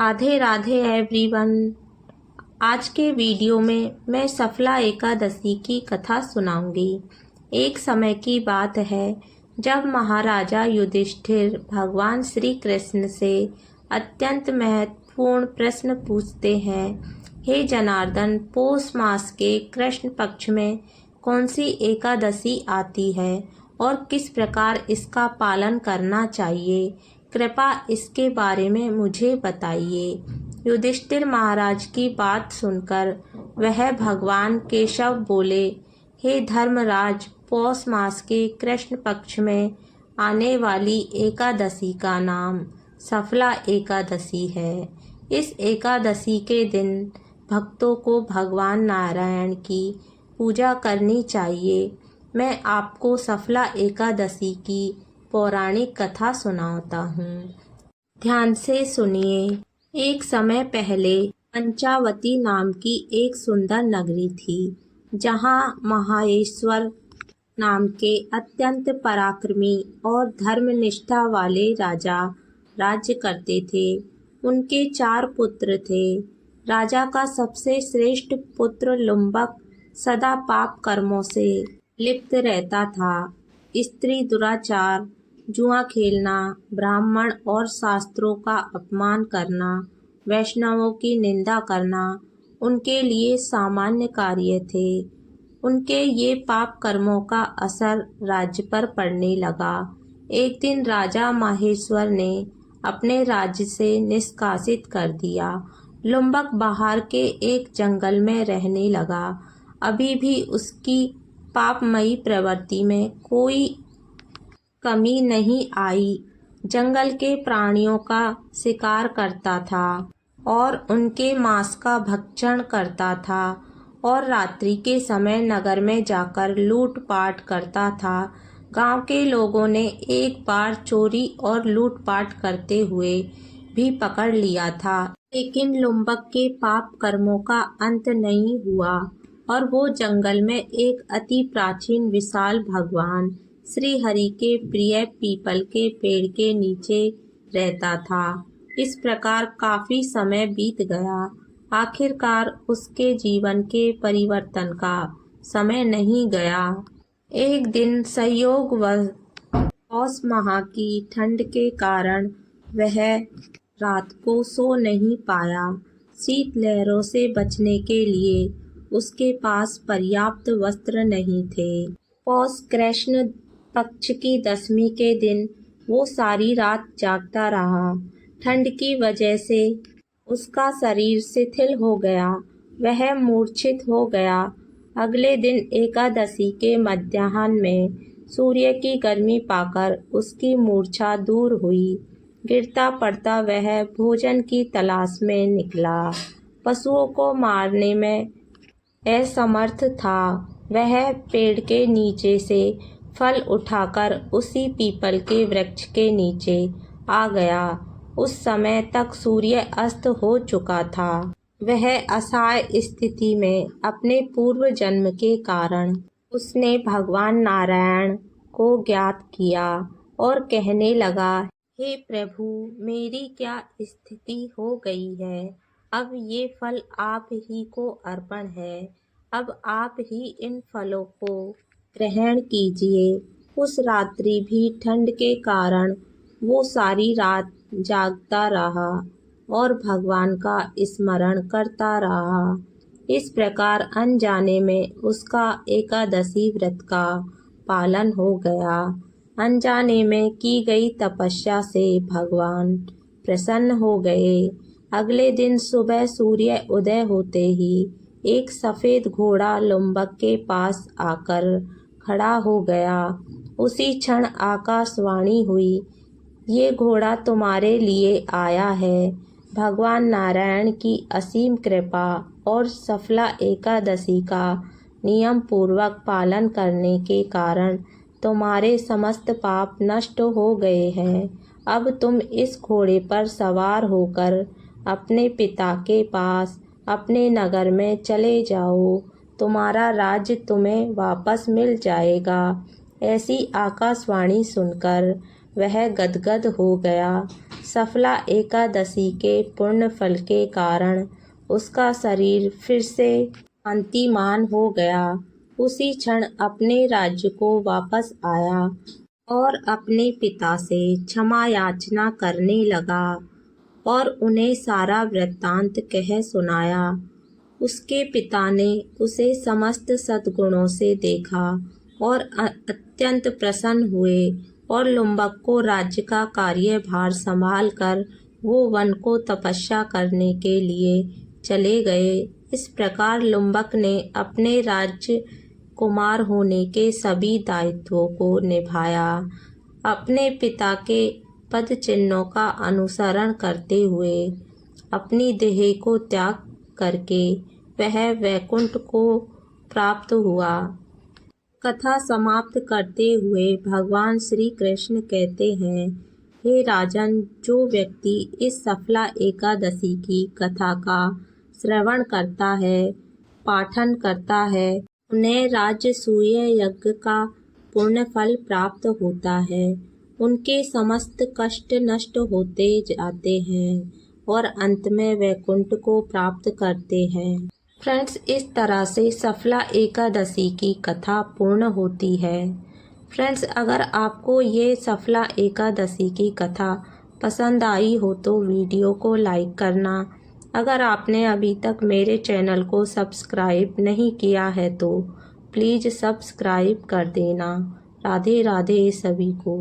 Radhe Radhe everyone. आज के video में मैं सफला एकादशी की कथा सुनाऊंगी। एक समय की बात है जब महाराजा युधिष्ठिर भगवान श्री कृष्ण से अत्यंत महत्वपूर्ण प्रश्न पूछते हैं। हे जनार्दन, पौष मास के कृष्ण पक्ष में कौन सी एकादशी आती है और किस प्रकार इसका पालन करना चाहिए? कृपया इसके बारे में मुझे बताइए। युधिष्ठिर महाराज की बात सुनकर वह भगवान केशव बोले, हे धर्मराज, पौष मास के कृष्ण पक्ष में आने वाली एकादशी का नाम सफला एकादशी है। इस एकादशी के दिन भक्तों को भगवान नारायण की पूजा करनी चाहिए। मैं आपको सफला एकादशी की पौराणिक कथा सुनाता हूँ। ध्यान से सुनिए। एक समय पहले पंचावती नाम की एक सुंदर नगरी थी, जहाँ महेश्वर नाम के अत्यंत पराक्रमी और धर्मनिष्ठा वाले राजा राज्य करते थे। उनके 4 पुत्र थे। राजा का सबसे श्रेष्ठ पुत्र लुम्बक सदा पाप कर्मों से लिप्त रहता था। स्त्री दुराचार, जुआ खेलना, ब्राह्मण और शास्त्रों का अपमान करना, वैष्णवों की निंदा करना उनके लिए सामान्य कार्य थे। उनके ये पाप कर्मों का असर राज्य पर पड़ने लगा। एक दिन राजा महेश्वर ने अपने राज्य से निष्कासित कर दिया। लुम्बक बाहर के एक जंगल में रहने लगा। अभी भी उसकी पापमयी प्रवृत्ति में कोई कमी नहीं आई। जंगल के प्राणियों का शिकार करता था और उनके मांस का भक्षण करता था और रात्रि के समय नगर में जाकर लूटपाट करता था। गांव के लोगों ने एक बार चोरी और लूटपाट करते हुए भी पकड़ लिया था, लेकिन लुम्बक के पाप कर्मों का अंत नहीं हुआ और वो जंगल में एक अति प्राचीन विशाल भगवान श्री हरि के प्रिय पीपल के पेड़ के नीचे रहता था। इस प्रकार काफी समय बीत गया। आखिरकार उसके जीवन के परिवर्तन का समय नहीं गया। एक दिन संयोगवश पौष माह की ठंड के कारण वह रात को सो नहीं पाया। शीतलहरों से बचने के लिए उसके पास पर्याप्त वस्त्र नहीं थे। पौष कृष्ण पक्ष की दशमी के दिन वो सारी रात जागता रहा। ठंड की वजह से उसका शरीर शिथिल हो गया। वह मूर्छित हो गया। अगले दिन एकादशी के मध्याह्न में सूर्य की गर्मी पाकर उसकी मूर्छा दूर हुई। गिरता पड़ता वह भोजन की तलाश में निकला। पशुओं को मारने में असमर्थ था। वह पेड़ के नीचे से फल उठाकर उसी पीपल के वृक्ष के नीचे आ गया। उस समय तक सूर्य अस्त हो चुका था। वह असहाय स्थिति में अपने पूर्व जन्म के कारण उसने भगवान नारायण को ज्ञात किया और कहने लगा, हे प्रभु, मेरी क्या स्थिति हो गई है। अब ये फल आप ही को अर्पण है। अब आप ही इन फलों को ग्रहण कीजिए। उस रात्रि भी ठंड के कारण वो सारी रात जागता रहा और भगवान का स्मरण करता रहा। इस प्रकार अनजाने में उसका एकादशी व्रत का पालन हो गया। अनजाने में की गई तपस्या से भगवान प्रसन्न हो गए। अगले दिन सुबह सूर्य उदय होते ही एक सफेद घोड़ा लुम्बक के पास आकर खड़ा हो गया। उसी क्षण आकाशवाणी हुई, ये घोड़ा तुम्हारे लिए आया है। भगवान नारायण की असीम कृपा और सफला एकादशी का नियम पूर्वक पालन करने के कारण तुम्हारे समस्त पाप नष्ट हो गए हैं। अब तुम इस घोड़े पर सवार होकर अपने पिता के पास अपने नगर में चले जाओ। तुम्हारा राज्य तुम्हें वापस मिल जाएगा। ऐसी आकाशवाणी सुनकर वह गदगद हो गया। सफला एकादशी के पुण्य फल के कारण उसका शरीर फिर से कांतिमान हो गया। उसी क्षण अपने राज्य को वापस आया और अपने पिता से क्षमा याचना करने लगा और उन्हें सारा वृत्तांत कह सुनाया। उसके पिता ने उसे समस्त सद्गुणों से देखा और अत्यंत प्रसन्न हुए और लुम्बक को राज्य का कार्यभार संभाल कर वो वन को तपस्या करने के लिए चले गए। इस प्रकार लुम्बक ने अपने राज्य कुमार होने के सभी दायित्वों को निभाया। अपने पिता के पद चिन्हों का अनुसरण करते हुए अपनी देह को त्याग करके वह वैकुंठ को प्राप्त हुआ। कथा समाप्त करते हुए भगवान श्री कृष्ण कहते हैं, हे राजन, जो व्यक्ति इस सफला एकादशी की कथा का श्रवण करता है, पाठन करता है, उन्हें राजसूय यज्ञ का पुण्य फल प्राप्त होता है। उनके समस्त कष्ट नष्ट होते जाते हैं और अंत में वैकुंठ को प्राप्त करते हैं। फ्रेंड्स, इस तरह से सफला एकादशी की कथा पूर्ण होती है। फ्रेंड्स, अगर आपको ये सफला एकादशी की कथा पसंद आई हो तो वीडियो को लाइक करना। अगर आपने अभी तक मेरे चैनल को सब्सक्राइब नहीं किया है तो प्लीज़ सब्सक्राइब कर देना। राधे राधे सभी को।